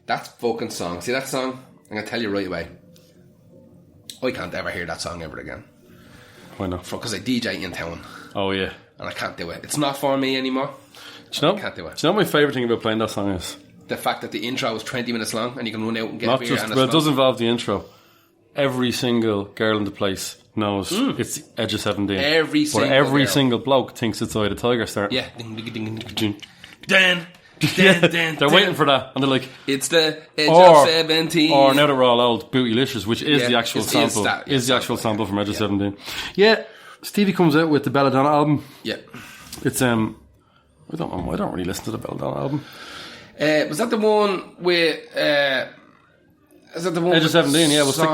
That fucking song. See that song? I'm going to tell you right away. I can't ever hear that song ever again. Why not? Because I DJ in town. Oh, yeah. And I can't do it. It's not for me anymore. Do you know, I can't do it. Do you know what my favourite thing about playing that song is? The fact that the intro is 20 minutes long and you can run out and get Not a beer just, and well, it does involve the intro. Every single girl in the place knows it's Edge of 17. Every single every girl. single bloke thinks it's Eye the Tiger starting. Yeah. Ding, ding, ding, ding, ding. They're waiting for that, and they're like, it's the Edge of 17. Or now that we're all old, Bootylicious, which is the actual sample. Is the actual sample from Edge of 17. Yeah, Stevie comes out with the Belladonna album. Yeah. It's I don't know, I don't really listen to the Belladonna album. Was that the one with is that the one Edge of 17, yeah, we'll stay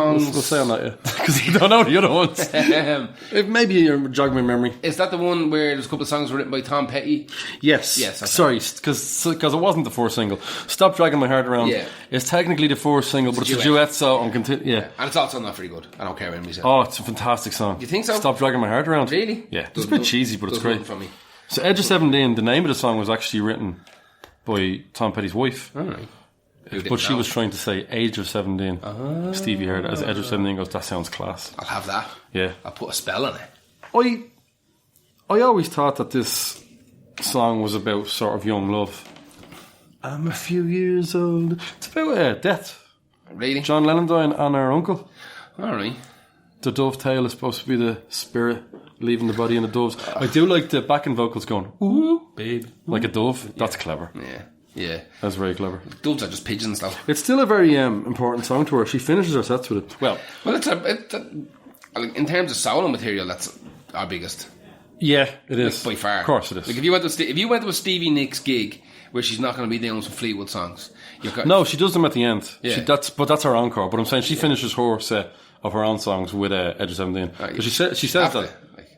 on that, yeah. Because you don't know the other ones. Maybe you're jogging my memory. Is that the one where there's a couple of songs written by Tom Petty? Yes. Sorry, because it wasn't the first single. Stop Dragging My Heart Around. Yeah. It's technically the first single, but it's a duet, so I'm yeah. And it's also not very good. I don't care what anybody says. Oh, it's a fantastic song. You think so? Stop Dragging My Heart Around. Really? Yeah. It's a bit cheesy, but it's great. For me. So Edge of 17, the name of the song was actually written by Tom Petty's wife. All right. But she was trying to say Age of 17. Stevie heard it as Edge of 17 goes, that sounds class. I'll have that. Yeah. I'll put a spell on it. I always thought that this song was about sort of young love. I'm a few years old. It's about death. Really? John Lennon dying and our uncle. Alright. The dovetail is supposed to be the spirit leaving the body in the doves. I do like the backing vocals going, ooh, babe, like a dove. That's clever. Yeah. That's very clever. Doves are just pigeons, though. It's still a very important song to her. She finishes her sets with it. Well, it's in terms of solo material, that's our biggest. Yeah, it is. By far. Of course it is. Like if you went to a Stevie Nicks gig where she's not going to be doing some Fleetwood songs. No, she does them at the end. Yeah. That's her encore. But I'm saying she finishes her set of her own songs with Edge of 17. But she says that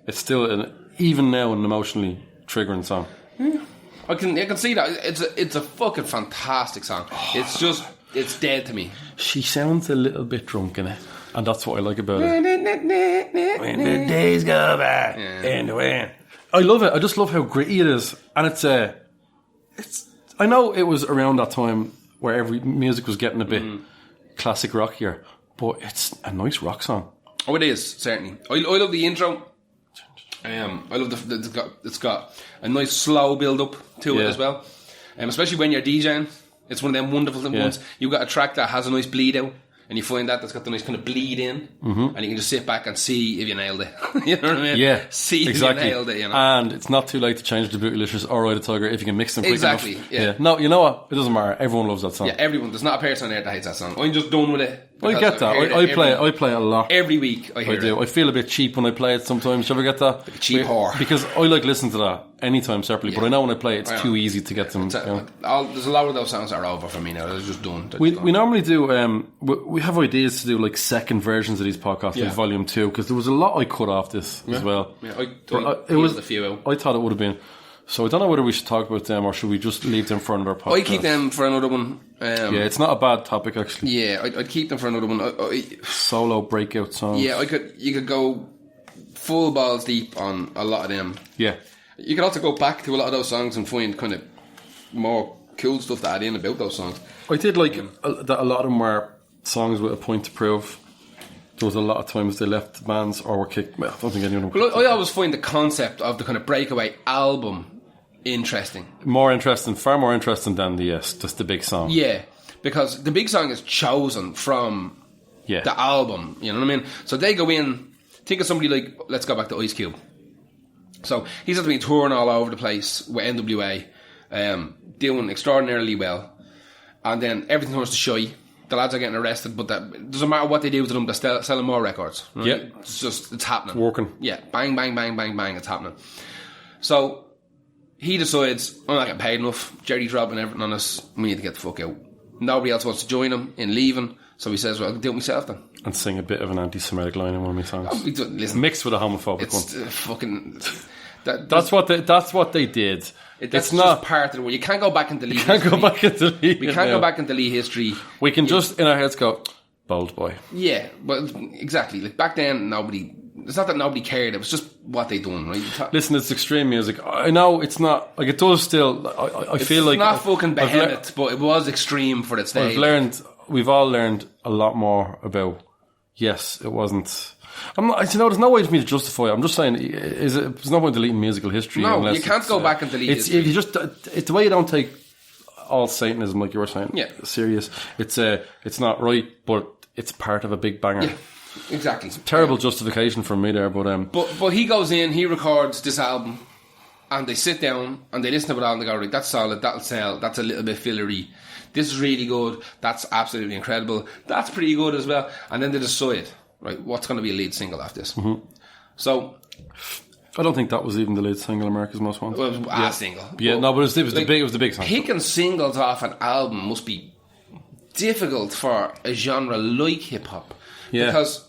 it's still even now an emotionally triggering song. Yeah. I can see that. It's a fucking fantastic song. It's dead to me. She sounds a little bit drunk in it, and that's what I like about it. When the days go by and the wind. I love it. I just love how gritty it is, and it's. I know it was around that time where every music was getting a bit classic rockier, but it's a nice rock song. Oh, it is certainly. I love the intro. I love it's got a nice slow build up to it as well, especially when you're DJing. It's one of them wonderful ones. You've got a track that has a nice bleed out, and you find that's got the nice kind of bleed in, and you can just sit back and see if you nailed it. You know what I mean? Yeah, see exactly. if you nailed it. You know? And it's not too late to change the Bootylicious or Eye the Tiger if you can mix them quick enough. Yeah. No, you know what? It doesn't matter. Everyone loves that song. Yeah, everyone. There's not a person there that hates that song. I'm just done with it. I get that. I play it a lot. Every week I hear it. I feel a bit cheap when I play it sometimes. Do you ever get that? Like a cheap whore. Because I like listening to that anytime separately, but I know when I play it, it's too easy to get them. There's a lot of those songs that are over for me now. They're just done. We normally do, we have ideas to do like second versions of these podcasts, like volume 2, because there was a lot I cut off this as well. Yeah, it was a few out. I thought it would have been. So I don't know whether we should talk about them or should we just leave them for another podcast. I keep them for another one. Yeah, it's not a bad topic actually. Yeah, I'd keep them for another one. Solo breakout songs. Yeah, you could go full balls deep on a lot of them. Yeah. You could also go back to a lot of those songs and find kind of more cool stuff to add in about those songs. I did like that a lot of them were songs with a point to prove. There was a lot of times they left bands or were kicked. Well, I don't think anyone. Well, I always find the concept of the kind of breakaway album interesting. Far more interesting than just the big song. Yeah, because the big song is chosen from the album. You know what I mean? So they go in. Think of somebody like, let's go back to Ice Cube. So he's been touring all over the place with NWA, doing extraordinarily well, and then everything turns to shy. The lads are getting arrested, but it doesn't matter what they do to them, they're selling more records. Right? Yeah. It's happening. It's working. Yeah, bang, bang, bang, bang, bang, it's happening. So he decides, I'm not getting paid enough, Jerry's robbing everything on us, we need to get the fuck out. Nobody else wants to join him in leaving, so he says, well, I'll do it myself then. And sing a bit of an anti-Semitic line in one of my songs. Oh, listen, mixed with a homophobic it's one. Fucking... That's what they did. It's not part of the... You can't go back and delete history. We can't go back and delete history. We can just, in our heads, go, bold boy. Yeah, but exactly. Like back then, nobody it's not that nobody cared. It was just what they done, right? Listen, it's extreme music. I know it's not like it does still. I feel like it's not fucking behemoth, but it was extreme for its day. We've all learned a lot more about. Yes, it wasn't. I'm not. You know, there's no way for me to justify it. I'm just saying, there's no point deleting musical history. No, you can't go back and delete it. If you just, it's the way you don't take all Satanism, like you were saying, serious. It's not right, but it's part of a big banger. Yeah, exactly. It's a terrible justification for me there, but he goes in, he records this album, and they sit down and they listen to it all and they go, right, that's solid, that'll sell, that's a little bit fillery. This is really good. That's absolutely incredible. That's pretty good as well. And then they decide, right, what's going to be a lead single after this? Mm-hmm. So, I don't think that was even the lead single, America's Most Wanted. Well, it was a single. Yeah, no, but it was the big song. Picking singles off an album must be difficult for a genre like hip hop. Yeah. Because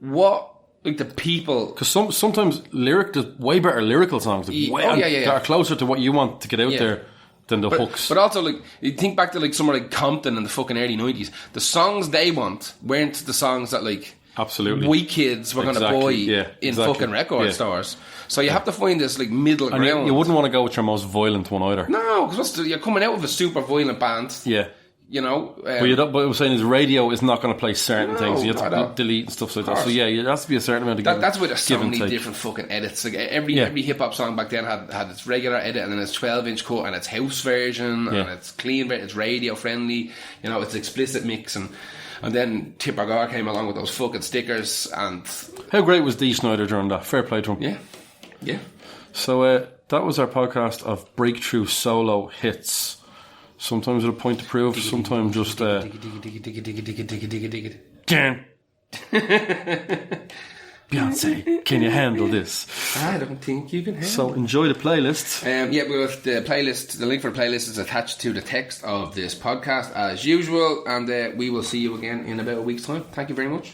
the people... Because sometimes there's way better lyrical songs. That are closer to what you want to get out there than the hooks. But also, like, you think back to, like, somewhere like Compton in the fucking early 90s. The songs they want weren't the songs that, like... Absolutely. We kids were going to buy in fucking record stores. So you have to find this, like, middle ground. You wouldn't want to go with your most violent one either. No, because you're coming out with a super violent band. Yeah. You know, but what I'm saying is, radio is not going to play certain things. You have to delete and stuff like that. So there has to be a certain amount of that's why there's so many different fucking edits. Like every hip hop song back then had its regular edit, and then its 12-inch cut, and its house version, and its clean, it's radio friendly. You know, it's explicit mix, and then Tipper Gore came along with those fucking stickers. And how great was Dee Snider during that? Fair play to him. Yeah. So that was our podcast of breakthrough solo hits. Sometimes with a point to prove, sometimes just Beyonce, can you handle this? I don't think you can handle it. So enjoy the playlist. With the playlist, the link for the playlist is attached to the text of this podcast as usual, and we will see you again in about a week's time. Thank you very much.